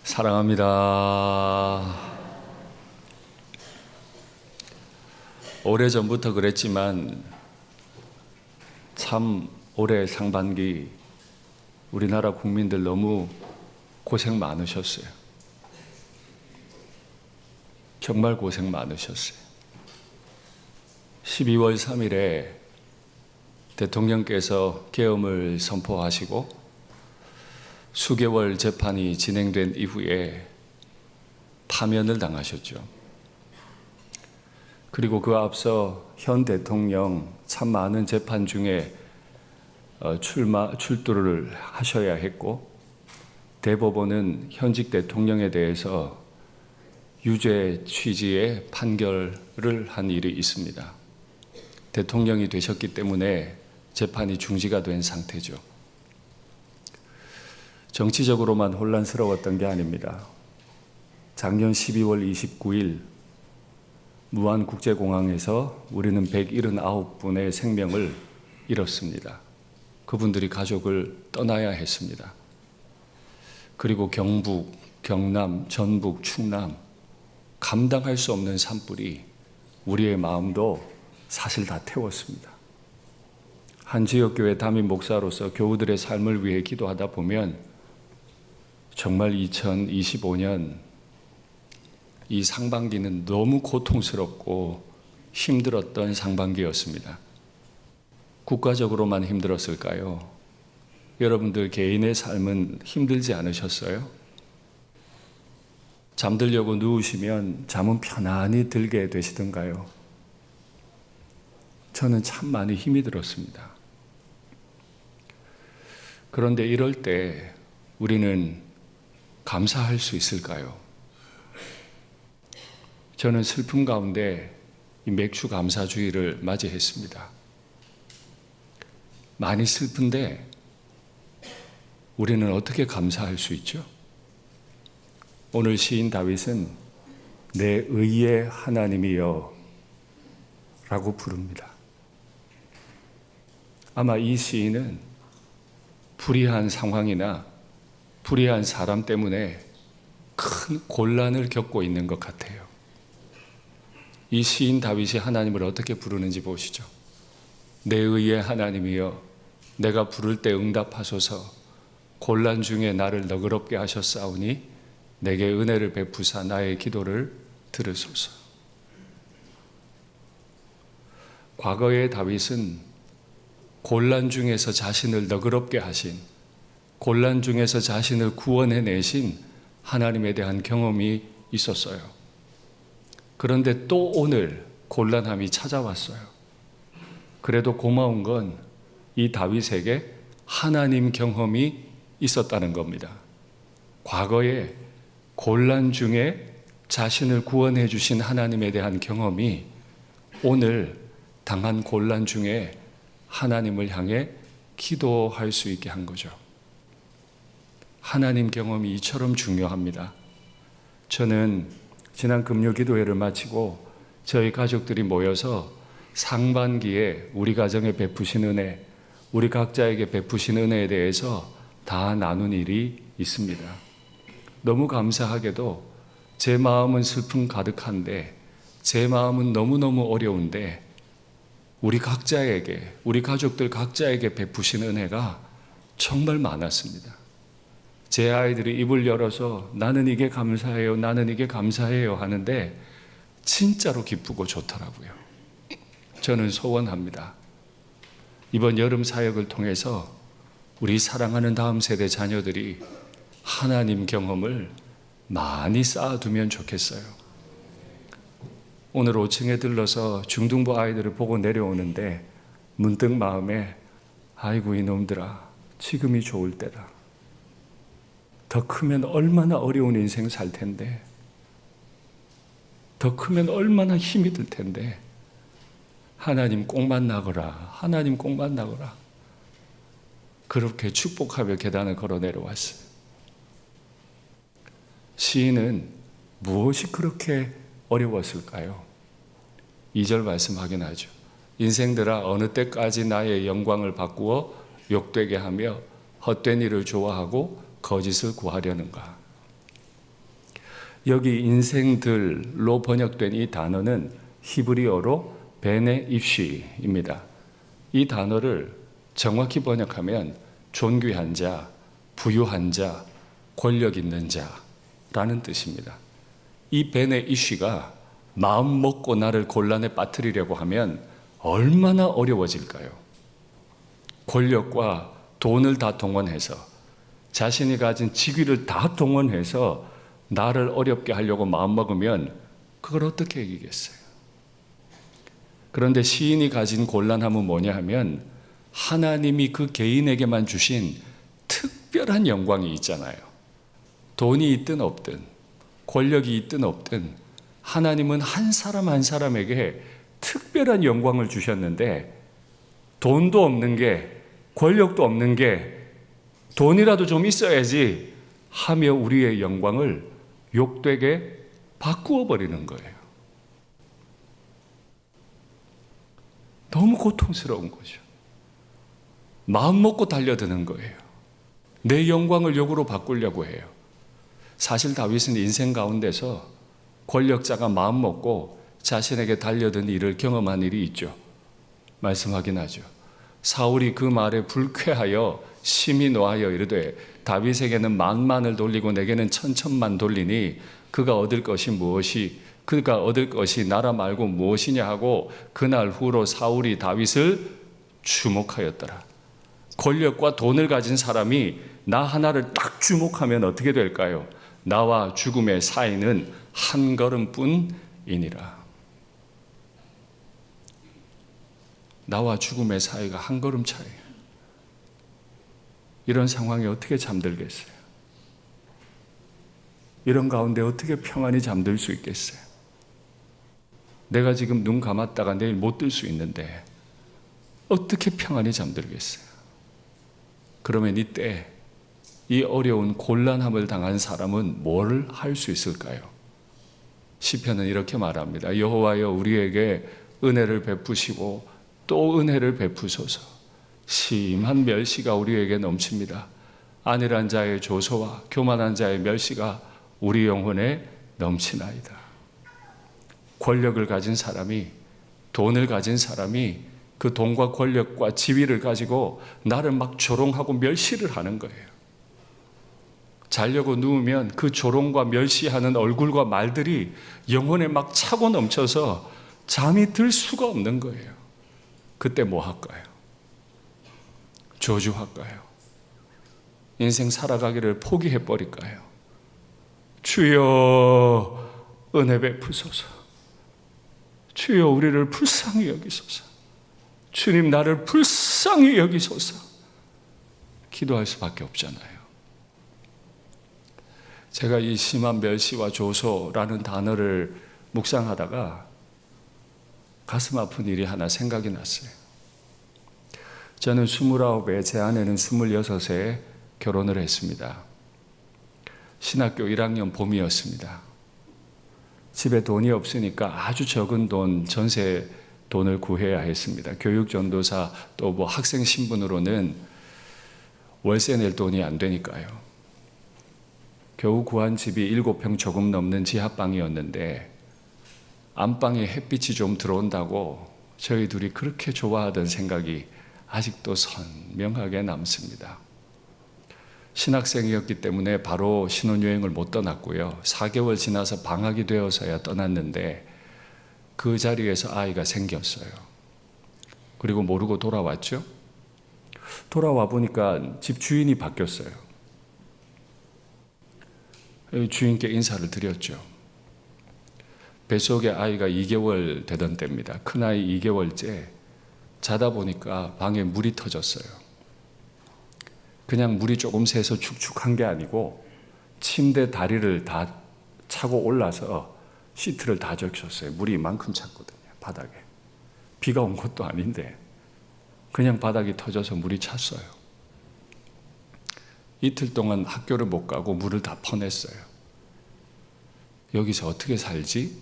사랑합니다. 오래전부터 그랬지만 참 올해 상반기 우리나라 국민들 너무 고생 많으셨어요. 정말 고생 많으셨어요. 12월 3일에 대통령께서 계엄을 선포하시고 수개월 재판이 진행된 이후에 파면을 당하셨죠. 그리고 그 앞서 현 대통령 참 많은 재판 중에 출두를 하셔야 했고, 대법원은 현직 대통령에 대해서 유죄 취지의 판결을 한 일이 있습니다. 대통령이 되셨기 때문에 재판이 중지가 된 상태죠. 정치적으로만 혼란스러웠던 게 아닙니다. 작년 12월 29일 무안국제공항에서 우리는 179분의 생명을 잃었습니다. 그분들이 가족을 떠나야 했습니다. 그리고 경북, 경남, 전북, 충남 감당할 수 없는 산불이 우리의 마음도 사실 다 태웠습니다. 한 지역교회 담임 목사로서 교우들의 삶을 위해 기도하다 보면 정말 2025년 이 상반기는 너무 고통스럽고 힘들었던 상반기였습니다. 국가적으로만 힘들었을까요? 여러분들 개인의 삶은 힘들지 않으셨어요? 잠들려고 누우시면 잠은 편안히 들게 되시던가요? 저는 참 많이 힘이 들었습니다. 그런데 이럴 때 우리는 감사할 수 있을까요? 저는 슬픔 가운데 이 맥주 감사주의를 맞이했습니다. 많이 슬픈데 우리는 어떻게 감사할 수 있죠? 오늘 시인 다윗은 내 의의 하나님이여 라고 부릅니다. 아마 이 시인은 불의한 상황이나 불의한 사람 때문에 큰 곤란을 겪고 있는 것 같아요. 이 시인 다윗이 하나님을 어떻게 부르는지 보시죠. 내 의의 하나님이여, 내가 부를 때 응답하소서. 곤란 중에 나를 너그럽게 하셨사오니 내게 은혜를 베푸사 나의 기도를 들으소서. 과거의 다윗은 곤란 중에서 자신을 너그럽게 하신, 곤란 중에서 자신을 구원해내신 하나님에 대한 경험이 있었어요. 그런데 또 오늘 곤란함이 찾아왔어요. 그래도 고마운 건 이 다윗에게 하나님 경험이 있었다는 겁니다. 과거에 곤란 중에 자신을 구원해 주신 하나님에 대한 경험이 오늘 당한 곤란 중에 하나님을 향해 기도할 수 있게 한 거죠. 하나님 경험이 이처럼 중요합니다. 저는 지난 금요 기도회를 마치고 저희 가족들이 모여서 상반기에 우리 가정에 베푸신 은혜, 우리 각자에게 베푸신 은혜에 대해서 다 나눈 일이 있습니다. 너무 감사하게도 제 마음은 슬픔 가득한데, 제 마음은 너무너무 어려운데 우리 각자에게, 우리 가족들 각자에게 베푸신 은혜가 정말 많았습니다. 제 아이들이 입을 열어서 나는 이게 감사해요, 나는 이게 감사해요 하는데 진짜로 기쁘고 좋더라고요. 저는 소원합니다. 이번 여름 사역을 통해서 우리 사랑하는 다음 세대 자녀들이 하나님 경험을 많이 쌓아두면 좋겠어요. 오늘 5층에 들러서 중등부 아이들을 보고 내려오는데 문득 마음에 아이고 이놈들아, 지금이 좋을 때다. 더 크면 얼마나 어려운 인생 살 텐데, 더 크면 얼마나 힘이 들 텐데, 하나님 꼭 만나거라, 하나님 꼭 만나거라. 그렇게 축복하며 계단을 걸어 내려왔어요. 시인은 무엇이 그렇게 어려웠을까요? 2절 말씀 확인하죠. 인생들아 어느 때까지 나의 영광을 바꾸어 욕되게 하며 헛된 일을 좋아하고 거짓을 구하려는가. 여기 인생들로 번역된 이 단어는 히브리어로 베네 입시입니다. 이 단어를 정확히 번역하면 존귀한 자, 부유한 자, 권력 있는 자라는 뜻입니다. 이 베네 입시가 마음 먹고 나를 곤란에 빠뜨리려고 하면 얼마나 어려워질까요? 권력과 돈을 다 동원해서 자신이 가진 직위를 다 동원해서 나를 어렵게 하려고 마음먹으면 그걸 어떻게 이기겠어요? 그런데 시인이 가진 곤란함은 뭐냐 하면 하나님이 그 개인에게만 주신 특별한 영광이 있잖아요. 돈이 있든 없든 권력이 있든 없든 하나님은 한 사람 한 사람에게 특별한 영광을 주셨는데 돈도 없는 게 권력도 없는 게 돈이라도 좀 있어야지 하며 우리의 영광을 욕되게 바꾸어 버리는 거예요. 너무 고통스러운 거죠. 마음 먹고 달려드는 거예요. 내 영광을 욕으로 바꾸려고 해요. 사실 다윗은 인생 가운데서 권력자가 마음 먹고 자신에게 달려든 일을 경험한 일이 있죠. 말씀 확인하죠. 사울이 그 말에 불쾌하여 심히 노하여 이르되 다윗에게는 만만을 돌리고 내게는 천천만 돌리니 그가 얻을 것이 나라 말고 무엇이냐 하고 그날 후로 사울이 다윗을 주목하였더라. 권력과 돈을 가진 사람이 나 하나를 딱 주목하면 어떻게 될까요? 나와 죽음의 사이는 한 걸음뿐이니라. 나와 죽음의 사이가 한 걸음 차이에요. 이런 상황에 어떻게 잠들겠어요? 이런 가운데 어떻게 평안히 잠들 수 있겠어요? 내가 지금 눈 감았다가 내일 못 뜰 수 있는데 어떻게 평안히 잠들겠어요? 그러면 이때 이 어려운 곤란함을 당한 사람은 뭘 할 수 있을까요? 시편은 이렇게 말합니다. 여호와여 우리에게 은혜를 베푸시고 또 은혜를 베푸소서. 심한 멸시가 우리에게 넘칩니다. 안일한 자의 조소와 교만한 자의 멸시가 우리 영혼에 넘치나이다. 권력을 가진 사람이, 돈을 가진 사람이 그 돈과 권력과 지위를 가지고 나를 막 조롱하고 멸시를 하는 거예요. 자려고 누우면 그 조롱과 멸시하는 얼굴과 말들이 영혼에 막 차고 넘쳐서 잠이 들 수가 없는 거예요. 그때 뭐 할까요? 저주할까요? 인생 살아가기를 포기해버릴까요? 주여 은혜 베푸소서. 주여 우리를 불쌍히 여기소서. 주님 나를 불쌍히 여기소서. 기도할 수밖에 없잖아요. 제가 이 심한 멸시와 조소라는 단어를 묵상하다가 가슴 아픈 일이 하나 생각이 났어요. 저는 29에 제 아내는 26에 결혼을 했습니다. 신학교 1학년 봄이었습니다. 집에 돈이 없으니까 아주 적은 돈, 전세 돈을 구해야 했습니다. 교육전도사 또 뭐 학생 신분으로는 월세 낼 돈이 안 되니까요. 겨우 구한 집이 7평 조금 넘는 지하방이었는데 안방에 햇빛이 좀 들어온다고 저희 둘이 그렇게 좋아하던 생각이 아직도 선명하게 남습니다. 신학생이었기 때문에 바로 신혼여행을 못 떠났고요. 4개월 지나서 방학이 되어서야 떠났는데 그 자리에서 아이가 생겼어요. 그리고 모르고 돌아왔죠. 돌아와 보니까 집 주인이 바뀌었어요. 주인께 인사를 드렸죠. 뱃속에 아이가 2개월 되던 때입니다. 큰아이 2개월째 자다 보니까 방에 물이 터졌어요. 그냥 물이 조금 새서 축축한 게 아니고 침대 다리를 다 차고 올라서 시트를 다 적셨어요. 물이 이만큼 찼거든요. 바닥에. 비가 온 것도 아닌데 그냥 바닥이 터져서 물이 찼어요. 이틀 동안 학교를 못 가고 물을 다 퍼냈어요. 여기서 어떻게 살지?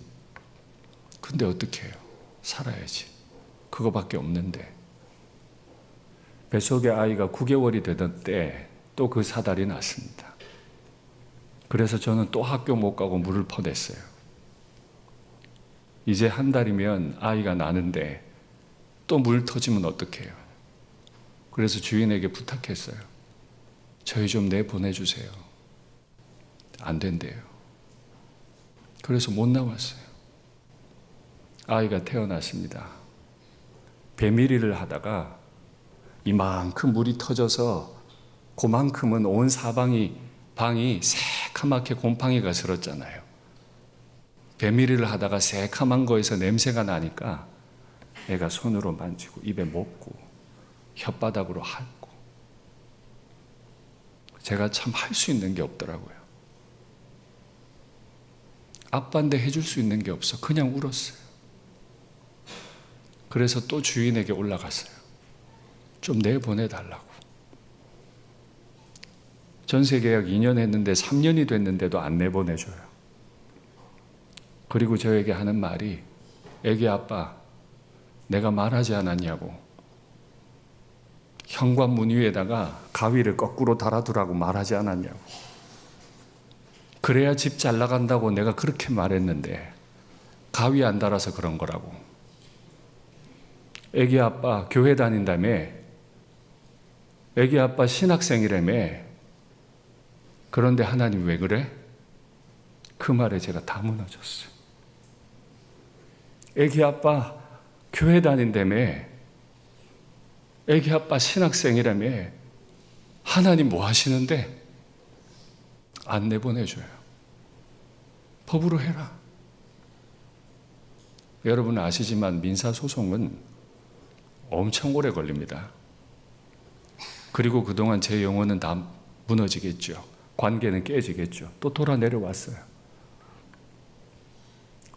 근데 어떻게 해요? 살아야지. 그거밖에 없는데. 뱃속에 아이가 9개월이 되던 때 또 그 사달이 났습니다. 그래서 저는 또 학교 못 가고 물을 퍼댔어요. 이제 한 달이면 아이가 나는데 또 물 터지면 어떡해요? 그래서 주인에게 부탁했어요. 저희 좀 내보내주세요. 안 된대요. 그래서 못 나왔어요. 아이가 태어났습니다. 배밀이를 하다가 이만큼 물이 터져서 그만큼은 온 방이 새카맣게 곰팡이가 슬었잖아요. 배밀이를 하다가 새카만 거에서 냄새가 나니까 애가 손으로 만지고 입에 먹고 혓바닥으로 핥고, 제가 참 할 수 있는 게 없더라고요. 아빠인데 해줄 수 있는 게 없어. 그냥 울었어요. 그래서 또 주인에게 올라갔어요. 좀 내보내달라고. 전세 계약 2년 했는데 3년이 됐는데도 안 내보내줘요. 그리고 저에게 하는 말이, 애기 아빠, 내가 말하지 않았냐고. 현관문 위에다가 가위를 거꾸로 달아두라고 말하지 않았냐고. 그래야 집 잘 나간다고 내가 그렇게 말했는데 가위 안 달아서 그런 거라고. 애기 아빠 교회 다닌다며, 애기 아빠 신학생이라며. 그런데 하나님 왜 그래? 그 말에 제가 다 무너졌어요. 애기 아빠 교회 다닌다며, 애기 아빠 신학생이라며. 하나님 뭐 하시는데? 안 내보내줘요. 법으로 해라. 여러분 아시지만 민사소송은 엄청 오래 걸립니다. 그리고 그동안 제 영혼은 다 무너지겠죠. 관계는 깨지겠죠. 또 돌아 내려왔어요.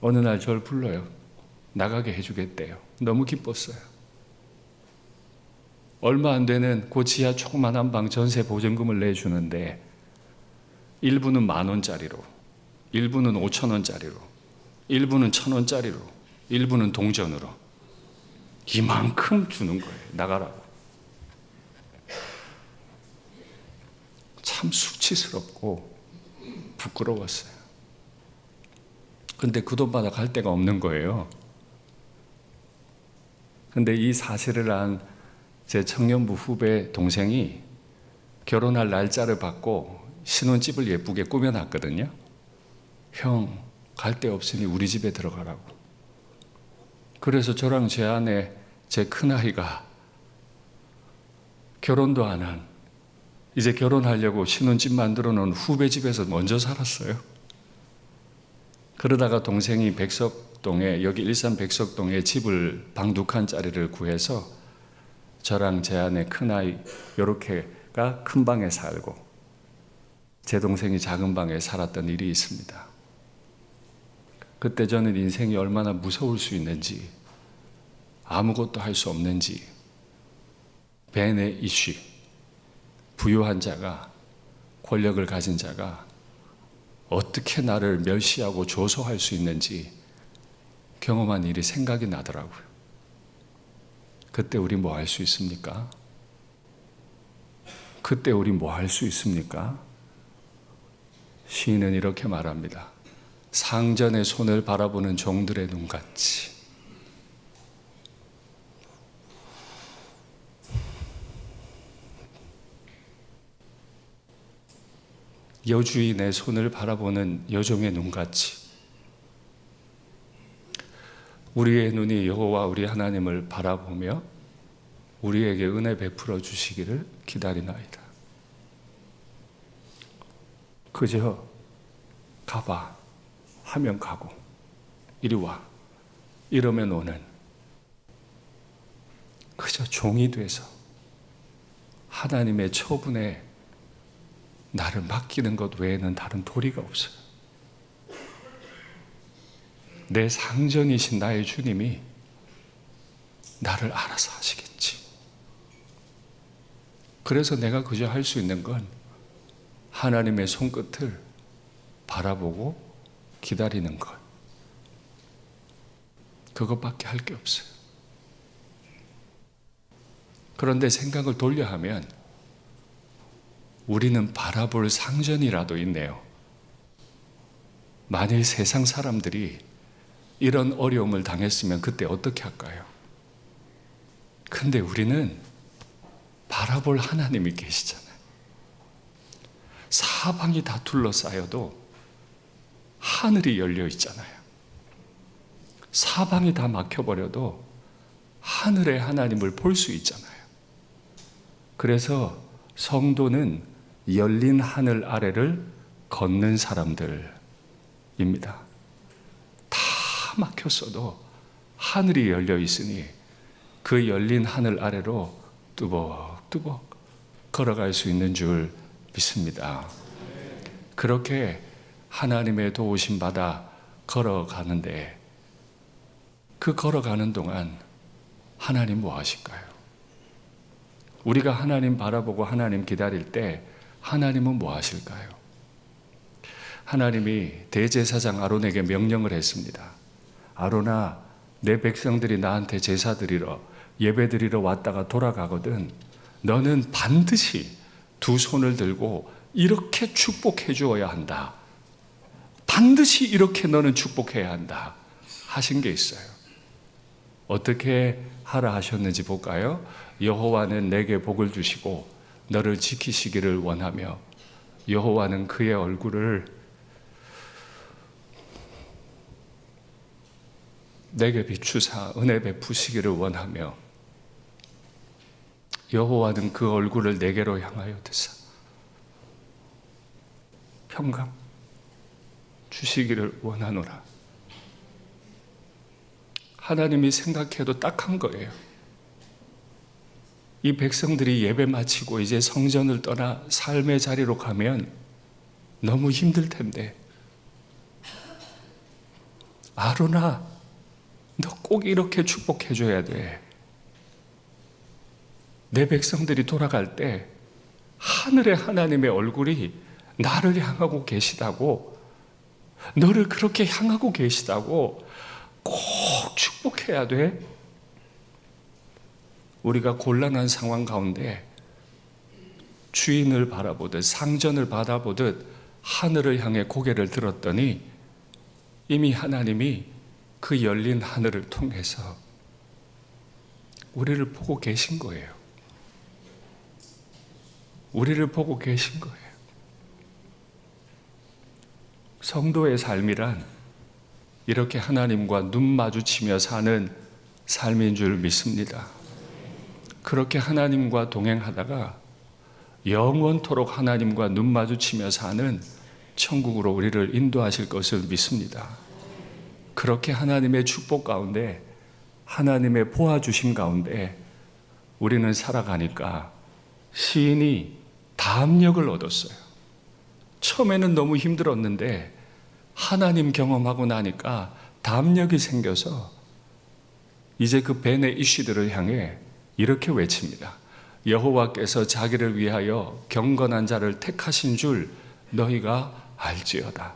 어느 날 저를 불러요. 나가게 해주겠대요. 너무 기뻤어요. 얼마 안 되는 그 지하 조그만한 방 전세 보증금을 내주는데, 일부는 10,000원짜리로, 일부는 5,000원짜리로, 일부는 1,000원짜리로, 일부는 동전으로 이만큼 주는 거예요. 나가라고. 참 수치스럽고 부끄러웠어요. 근데 그 돈 받아 갈 데가 없는 거예요. 근데 이 사실을 안 제 청년부 후배 동생이 결혼할 날짜를 받고 신혼집을 예쁘게 꾸며놨거든요. 형, 갈 데 없으니 우리 집에 들어가라고. 그래서 저랑 제 아내, 제 큰아이가 결혼도 안 한, 이제 결혼하려고 신혼집 만들어 놓은 후배 집에서 먼저 살았어요. 그러다가 동생이 백석동에, 여기 일산 백석동에 집을 방 2칸짜리를 구해서 저랑 제 아내 큰아이 요렇게가 큰 방에 살고 제 동생이 작은 방에 살았던 일이 있습니다. 그때 저는 인생이 얼마나 무서울 수 있는지, 아무것도 할 수 없는지, 벤의 이슈, 부유한 자가, 권력을 가진 자가 어떻게 나를 멸시하고 조소할 수 있는지 경험한 일이 생각이 나더라고요. 그때 우리 뭐 할 수 있습니까? 그때 우리 뭐 할 수 있습니까? 시인은 이렇게 말합니다. 상전의 손을 바라보는 종들의 눈같이. 여주인의 손을 바라보는 여종의 눈같이 우리의 눈이 여호와 우리 하나님을 바라보며 우리에게 은혜 베풀어 주시기를 기다리나이다. 그저 가봐 하면 가고, 이리 와 이러면 오는, 그저 종이 돼서 하나님의 처분에 나를 맡기는 것 외에는 다른 도리가 없어요. 내 상전이신 나의 주님이 나를 알아서 하시겠지. 그래서 내가 그저 할 수 있는 건 하나님의 손끝을 바라보고 기다리는 것. 그것밖에 할 게 없어요. 그런데 생각을 돌려 하면 우리는 바라볼 상전이라도 있네요. 만일 세상 사람들이 이런 어려움을 당했으면 그때 어떻게 할까요? 근데 우리는 바라볼 하나님이 계시잖아요. 사방이 다 둘러싸여도 하늘이 열려 있잖아요. 사방이 다 막혀버려도 하늘의 하나님을 볼 수 있잖아요. 그래서 성도는 열린 하늘 아래를 걷는 사람들입니다. 다 막혔어도 하늘이 열려 있으니 그 열린 하늘 아래로 뚜벅뚜벅 걸어갈 수 있는 줄 믿습니다. 그렇게 하나님의 도우심 받아 걸어가는데 그 걸어가는 동안 하나님 뭐 하실까요? 우리가 하나님 바라보고 하나님 기다릴 때 하나님은 뭐 하실까요? 하나님이 대제사장 아론에게 명령을 했습니다. 아론아, 내 백성들이 나한테 제사 드리러 예배 드리러 왔다가 돌아가거든 너는 반드시 두 손을 들고 이렇게 축복해 주어야 한다. 반드시 이렇게 너는 축복해야 한다 하신 게 있어요. 어떻게 하라 하셨는지 볼까요? 여호와는 내게 복을 주시고 너를 지키시기를 원하며 여호와는 그의 얼굴을 내게 비추사 은혜 베푸시기를 원하며 여호와는 그 얼굴을 내게로 향하여 드사 평강 주시기를 원하노라. 하나님이 생각해도 딱 한 거예요. 이 백성들이 예배 마치고 이제 성전을 떠나 삶의 자리로 가면 너무 힘들 텐데 아론아, 너 꼭 이렇게 축복해 줘야 돼. 내 백성들이 돌아갈 때 하늘의 하나님의 얼굴이 나를 향하고 계시다고, 너를 그렇게 향하고 계시다고 꼭 축복해야 돼. 우리가 곤란한 상황 가운데 주인을 바라보듯 상전을 바라보듯 하늘을 향해 고개를 들었더니 이미 하나님이 그 열린 하늘을 통해서 우리를 보고 계신 거예요. 우리를 보고 계신 거예요. 성도의 삶이란 이렇게 하나님과 눈 마주치며 사는 삶인 줄 믿습니다. 그렇게 하나님과 동행하다가 영원토록 하나님과 눈 마주치며 사는 천국으로 우리를 인도하실 것을 믿습니다. 그렇게 하나님의 축복 가운데, 하나님의 보아주심 가운데 우리는 살아가니까 시인이 담력을 얻었어요. 처음에는 너무 힘들었는데 하나님 경험하고 나니까 담력이 생겨서 이제 그 벤의 이슈들을 향해 이렇게 외칩니다. 여호와께서 자기를 위하여 경건한 자를 택하신 줄 너희가 알지어다.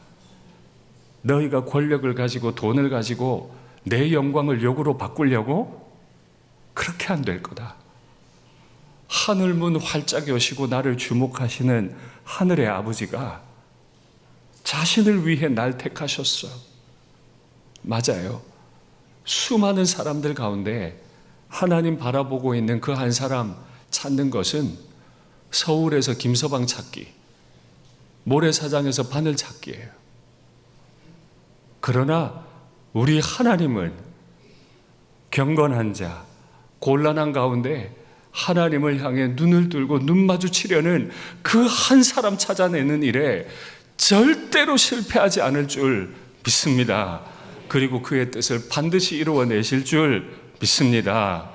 너희가 권력을 가지고 돈을 가지고 내 영광을 욕으로 바꾸려고? 그렇게 안 될 거다. 하늘문 활짝 여시고 나를 주목하시는 하늘의 아버지가 자신을 위해 날 택하셨어. 맞아요. 수많은 사람들 가운데 하나님 바라보고 있는 그 한 사람 찾는 것은 서울에서 김서방 찾기, 모래사장에서 바늘 찾기예요. 그러나 우리 하나님은 경건한 자, 곤란한 가운데 하나님을 향해 눈을 들고 눈 마주치려는 그 한 사람 찾아내는 일에 절대로 실패하지 않을 줄 믿습니다. 그리고 그의 뜻을 반드시 이루어내실 줄 믿습니다.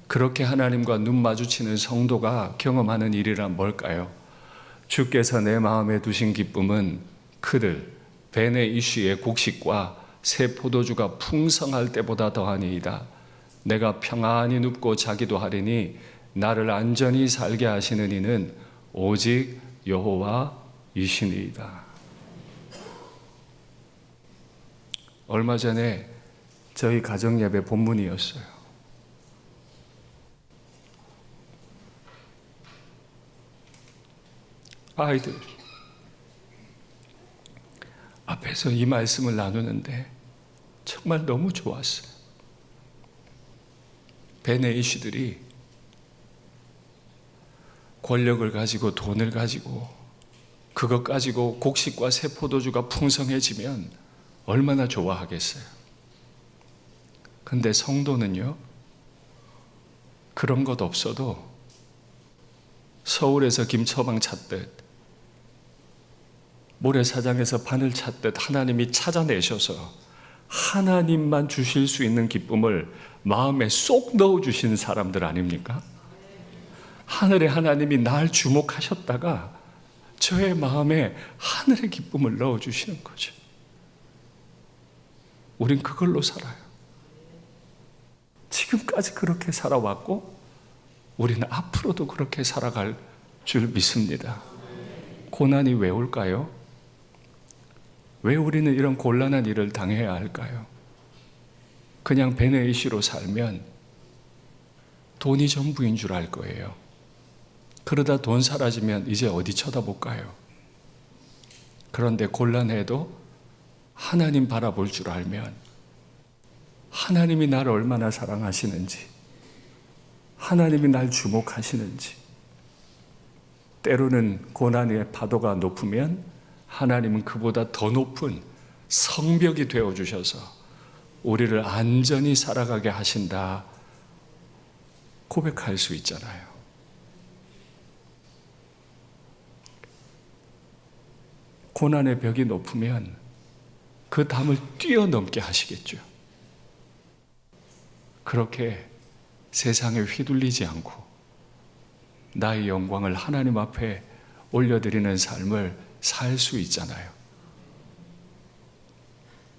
그렇게 하나님과 눈 마주치는 성도가 경험하는 일이란 뭘까요? 주께서 내 마음에 두신 기쁨은 그들 벤의 이슈의 곡식과 새 포도주가 풍성할 때보다 더하니이다. 내가 평안히 눕고 자기도 하리니 나를 안전히 살게 하시는 이는 오직 여호와이시니이다. 얼마 전에 저희 가정예배 본문이었어요. 아이들 앞에서 이 말씀을 나누는데 정말 너무 좋았어요. 베네이시들이 권력을 가지고 돈을 가지고 그것 가지고 곡식과 새 포도주가 풍성해지면 얼마나 좋아하겠어요. 근데 성도는요, 그런 것 없어도 서울에서 김처방 찾듯 모래사장에서 바늘 찾듯 하나님이 찾아내셔서 하나님만 주실 수 있는 기쁨을 마음에 쏙 넣어주시는 사람들 아닙니까? 하늘의 하나님이 날 주목하셨다가 저의 마음에 하늘의 기쁨을 넣어주시는 거죠. 우린 그걸로 살아요. 지금까지 그렇게 살아왔고 우리는 앞으로도 그렇게 살아갈 줄 믿습니다. 고난이 왜 올까요? 왜 우리는 이런 곤란한 일을 당해야 할까요? 그냥 베네이시로 살면 돈이 전부인 줄 알 거예요. 그러다 돈 사라지면 이제 어디 쳐다볼까요? 그런데 곤란해도 하나님 바라볼 줄 알면 하나님이 나를 얼마나 사랑하시는지, 하나님이 날 주목하시는지, 때로는 고난의 파도가 높으면 하나님은 그보다 더 높은 성벽이 되어주셔서 우리를 안전히 살아가게 하신다 고백할 수 있잖아요. 고난의 벽이 높으면 그 담을 뛰어넘게 하시겠죠. 그렇게 세상에 휘둘리지 않고 나의 영광을 하나님 앞에 올려드리는 삶을 살 수 있잖아요.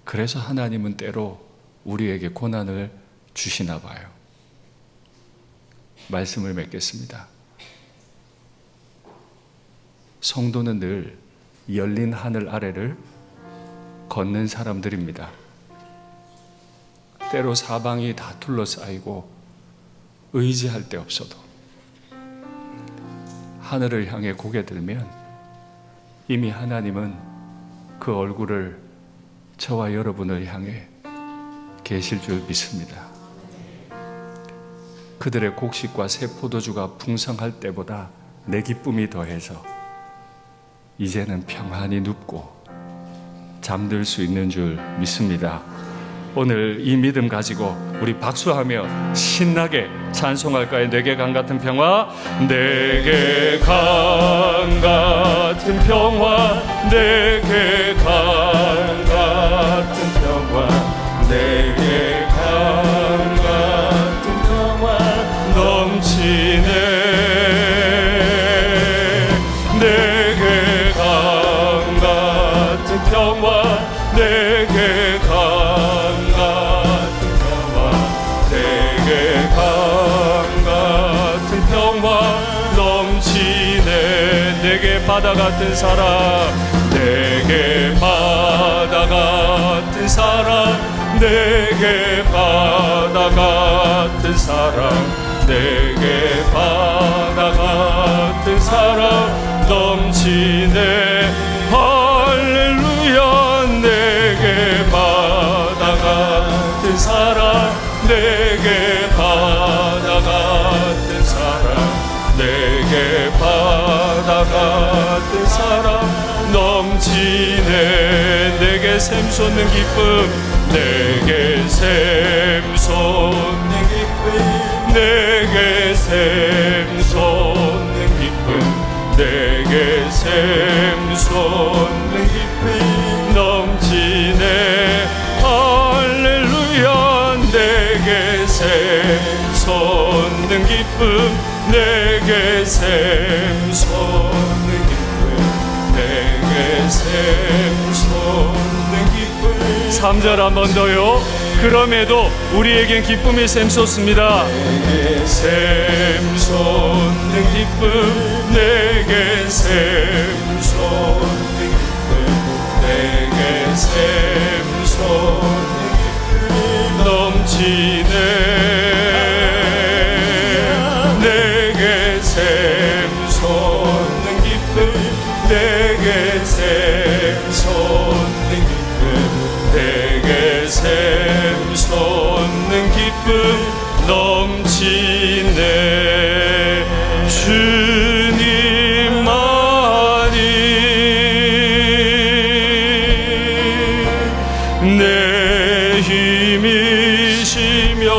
그래서 하나님은 때로 우리에게 고난을 주시나 봐요. 말씀을 맺겠습니다. 성도는 늘 열린 하늘 아래를 걷는 사람들입니다. 때로 사방이 다 둘러싸이고 의지할 데 없어도 하늘을 향해 고개 들면 이미 하나님은 그 얼굴을 저와 여러분을 향해 계실 줄 믿습니다. 그들의 곡식과 새 포도주가 풍성할 때보다 내 기쁨이 더해서 이제는 평안히 눕고 잠들 수 있는 줄 믿습니다. 오늘 이 믿음 가지고 우리 박수하며 신나게 찬송할까요? 내게 강 같은 평화, 내게 강 같은 평화, 내게 강 같은 평화, 내게 강 같은 평화 넘치네. 내게 강 같은 평화, 내게 강 같은 평화, 내게 강 같은 평화 넘치네. 내게 바다 같은 사랑, 내게 바다 같은 사랑, 내게 바다 같은 사랑, 내게 바다 같은 사랑 넘치네. 할렐루야. 내게 바다 같은 사랑, 내게 바다 같은 사랑, 내게 바다 같은 사랑 넘치네. 내게 샘솟는 기쁨, 내게 샘솟는 기쁨, 내게 샘솟는 기쁨, 내게 샘솟는 기쁨 넘치네. 할렐루야. 내게 샘솟는 기쁨, 내게 샘솟는 기쁨, 내게 샘솟는 기쁨. 3절 한 번 더요. 그럼에도 우리에겐 기쁨이 샘솟습니다. 내게 샘솟는 기쁨, 내게 샘솟는 기쁨, 내게 샘솟는 기쁨 넘치네. 내게 샘솟는 기쁨, 내게 샘솟는 내게 샘솟는 기쁨 넘치네. 주님만이 내 힘이시며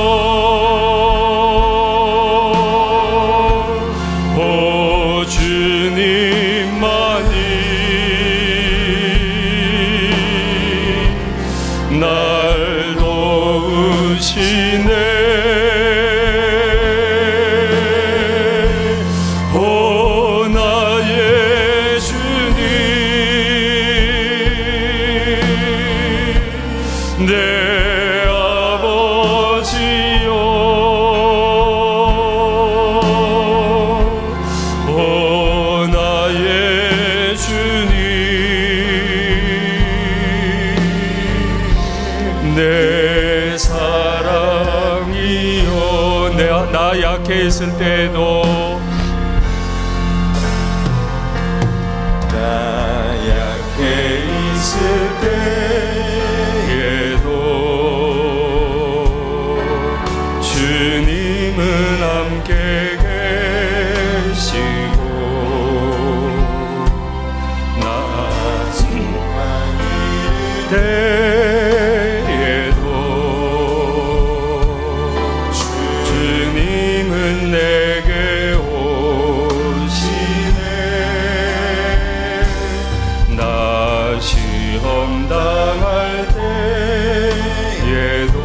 오 주님만이 날 도우시네. 오 나의 주님 내 아버지요. 오 나의 주님 내 사랑이요. 나 약해 있을 때도 주님은 함께 계시고 나 슬퍼할 때에도 주님은 내게 오시네. 나 시험 당할 때에도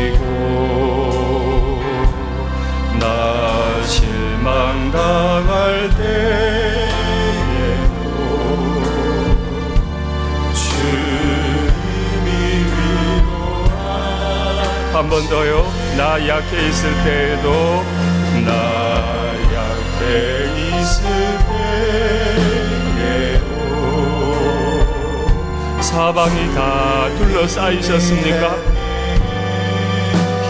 지켜주시고 나 실망당할 때에도 주님이 위로하시네. 한 번 더요. 나 약해 있을 때에도 나 약해 있을 때에도 사방이 다 둘러싸이셨습니까?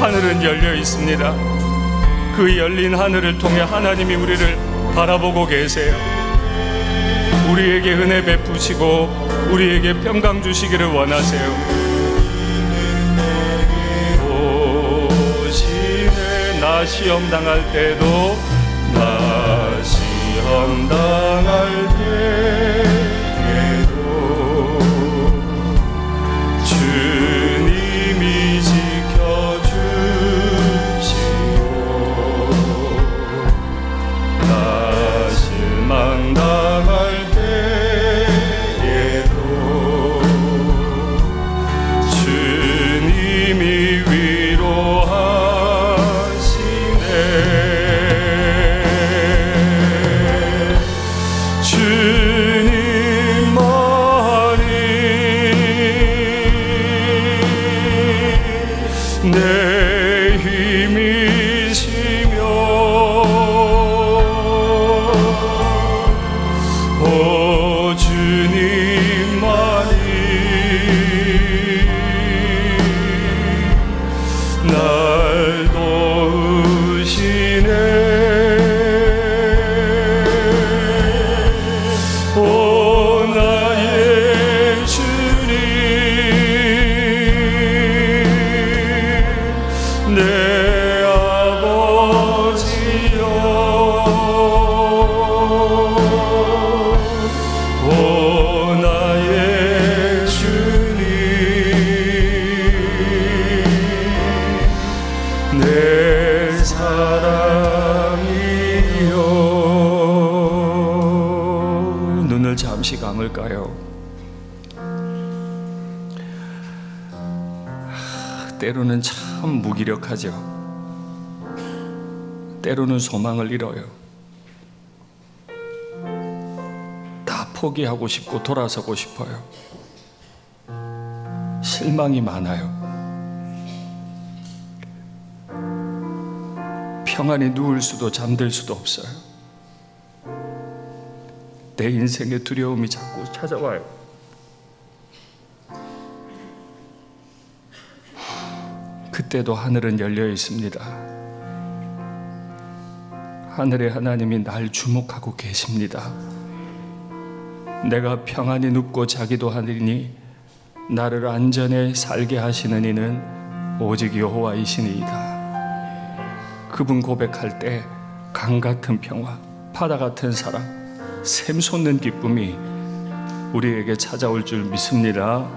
하늘은 열려 있습니다. 그 열린 하늘을 통해 하나님이 우리를 바라보고 계세요. 우리에게 은혜 베푸시고 우리에게 평강 주시기를 원하세요. 오시네. 나 시험 당할 때도 나 시험 당할 때에도 주님이 지켜주시고 나 실망당할 때에도 주님이 위로하시네. 내 힘이시며 오 주님만이 날 도우시네. 오 나의 주님 내 아버지여. 오 나의 주님 내 사랑이여. 눈을 잠시 감을까요? 때로는 참 무기력하죠. 때로는 소망을 잃어요. 다 포기하고 싶고 돌아서고 싶어요. 실망이 많아요. 평안히 누울 수도 잠들 수도 없어요. 내 인생에 두려움이 자꾸 찾아와요. 그때도 하늘은 열려 있습니다. 하늘의 하나님이 날 주목하고 계십니다. 내가 평안히 눕고 자기도 하리니 나를 안전에 살게 하시는 이는 오직 여호와이시니이다. 그분 고백할 때 강 같은 평화, 바다 같은 사랑, 샘솟는 기쁨이 우리에게 찾아올 줄 믿습니다.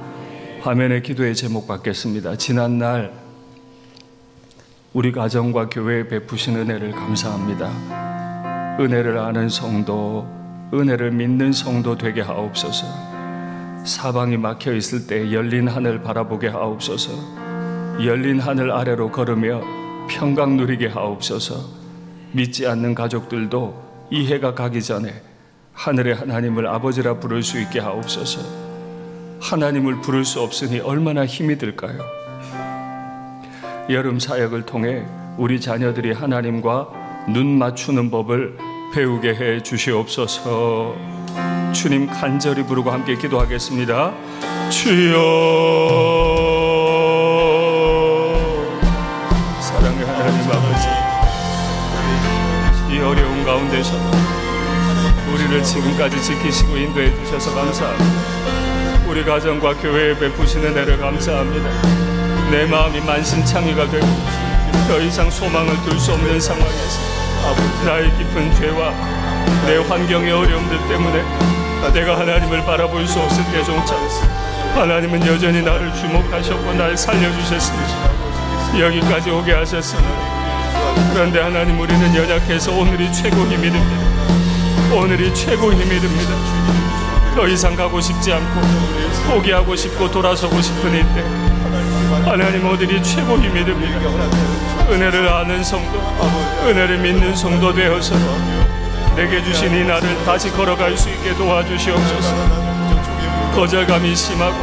화면에 기도의 제목 받겠습니다. 지난날 우리 가정과 교회에 베푸신 은혜를 감사합니다. 은혜를 아는 성도, 은혜를 믿는 성도 되게 하옵소서. 사방이 막혀 있을 때 열린 하늘 바라보게 하옵소서. 열린 하늘 아래로 걸으며 평강 누리게 하옵소서. 믿지 않는 가족들도 이 해가 가기 전에 하늘의 하나님을 아버지라 부를 수 있게 하옵소서. 하나님을 부를 수 없으니 얼마나 힘이 들까요? 여름 사역을 통해 우리 자녀들이 하나님과 눈 맞추는 법을 배우게 해 주시옵소서. 주님 간절히 부르고 함께 기도하겠습니다. 주여, 사랑의 하나님 아버지, 이 어려운 가운데서 우리를 지금까지 지키시고 인도해 주셔서 감사합니다. 우리 가정과 교회에 베푸시는 은혜를 감사합니다. 내 마음이 만신창이가 되고 더 이상 소망을 둘 수 없는 상황에서 나의 깊은 죄와 내 환경의 어려움들 때문에 내가 하나님을 바라볼 수 없을 때조차 하나님은 여전히 나를 주목하셨고 날 살려주셨습니다. 여기까지 오게 하셨습니다. 그런데 하나님, 우리는 연약해서 오늘이 최고 힘이 듭니다. 오늘이 최고 힘이 듭니다. 더 이상 가고 싶지 않고 포기하고 싶고 돌아서고 싶은 이때 하나님, 오늘이 최고 힘이 듭니다. 은혜를 아는 성도, 은혜를 믿는 성도 되어서 내게 주신 이 날을 다시 걸어갈 수 있게 도와주시옵소서. 거절감이 심하고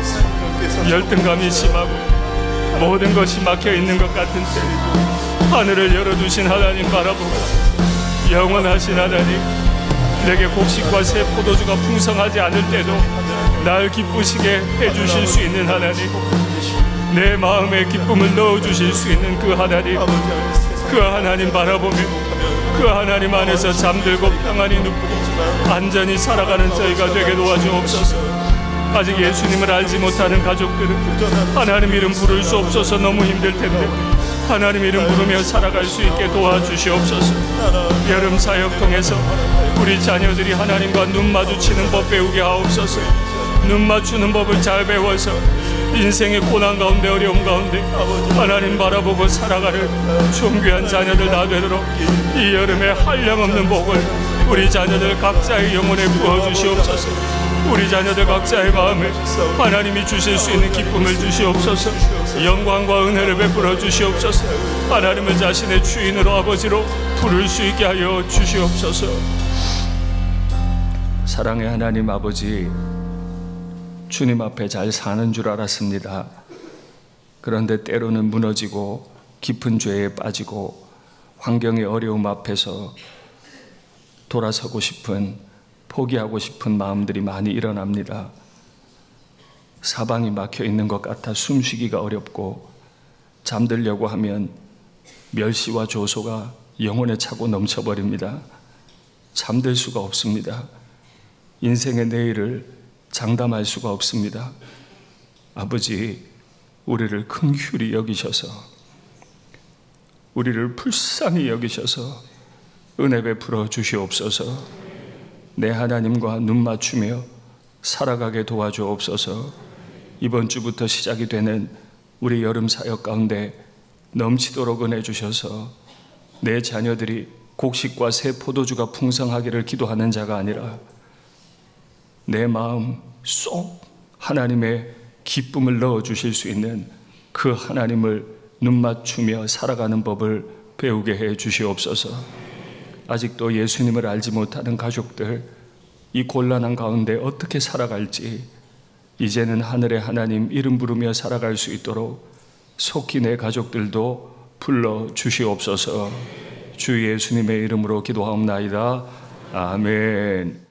열등감이 심하고 모든 것이 막혀있는 것 같은 때 하늘을 열어주신 하나님 바라보고 영원하신 하나님, 내게 곡식과 새 포도주가 풍성하지 않을 때도 날 기쁘시게 해주실 수 있는 하나님, 내 마음에 기쁨을 넣어주실 수 있는 그 하나님, 그 하나님 바라보며 그 하나님 안에서 잠들고 평안히 눕고 안전히 살아가는 저희가 되게 도와주옵소서. 아직 예수님을 알지 못하는 가족들은 하나님 이름 부를 수 없어서 너무 힘들 텐데 하나님 이름 부르며 살아갈 수 있게 도와주시옵소서. 여름 사역 통해서 우리 자녀들이 하나님과 눈 마주치는 법 배우게 하옵소서. 눈 맞추는 법을 잘 배워서 인생의 고난 가운데 어려움 가운데 하나님 바라보고 살아가는 존귀한 자녀들 다 되도록 이 여름에 한량없는 복을 우리 자녀들 각자의 영혼에 부어주시옵소서. 우리 자녀들 각자의 마음에 하나님이 주실 수 있는 기쁨을 주시옵소서. 영광과 은혜를 베풀어 주시옵소서. 하나님을 자신의 주인으로 아버지로 부를 수 있게 하여 주시옵소서. 사랑의 하나님 아버지, 주님 앞에 잘 사는 줄 알았습니다. 그런데 때로는 무너지고 깊은 죄에 빠지고 환경의 어려움 앞에서 돌아서고 싶은, 포기하고 싶은 마음들이 많이 일어납니다. 사방이 막혀 있는 것 같아 숨쉬기가 어렵고 잠들려고 하면 멸시와 조소가 영혼에 차고 넘쳐버립니다. 잠들 수가 없습니다. 인생의 내일을 장담할 수가 없습니다. 아버지, 우리를 긍휼히 여기셔서, 우리를 불쌍히 여기셔서 은혜 베풀어 주시옵소서. 내 하나님과 눈 맞추며 살아가게 도와주옵소서. 이번 주부터 시작이 되는 우리 여름 사역 가운데 넘치도록 은혜 주셔서 내 자녀들이 곡식과 새 포도주가 풍성하기를 기도하는 자가 아니라 내 마음 쏙 하나님의 기쁨을 넣어주실 수 있는 그 하나님을 눈 맞추며 살아가는 법을 배우게 해 주시옵소서. 아직도 예수님을 알지 못하는 가족들, 이 곤란한 가운데 어떻게 살아갈지 이제는 하늘의 하나님 이름 부르며 살아갈 수 있도록 속히 내 가족들도 불러 주시옵소서. 주 예수님의 이름으로 기도하옵나이다. 아멘.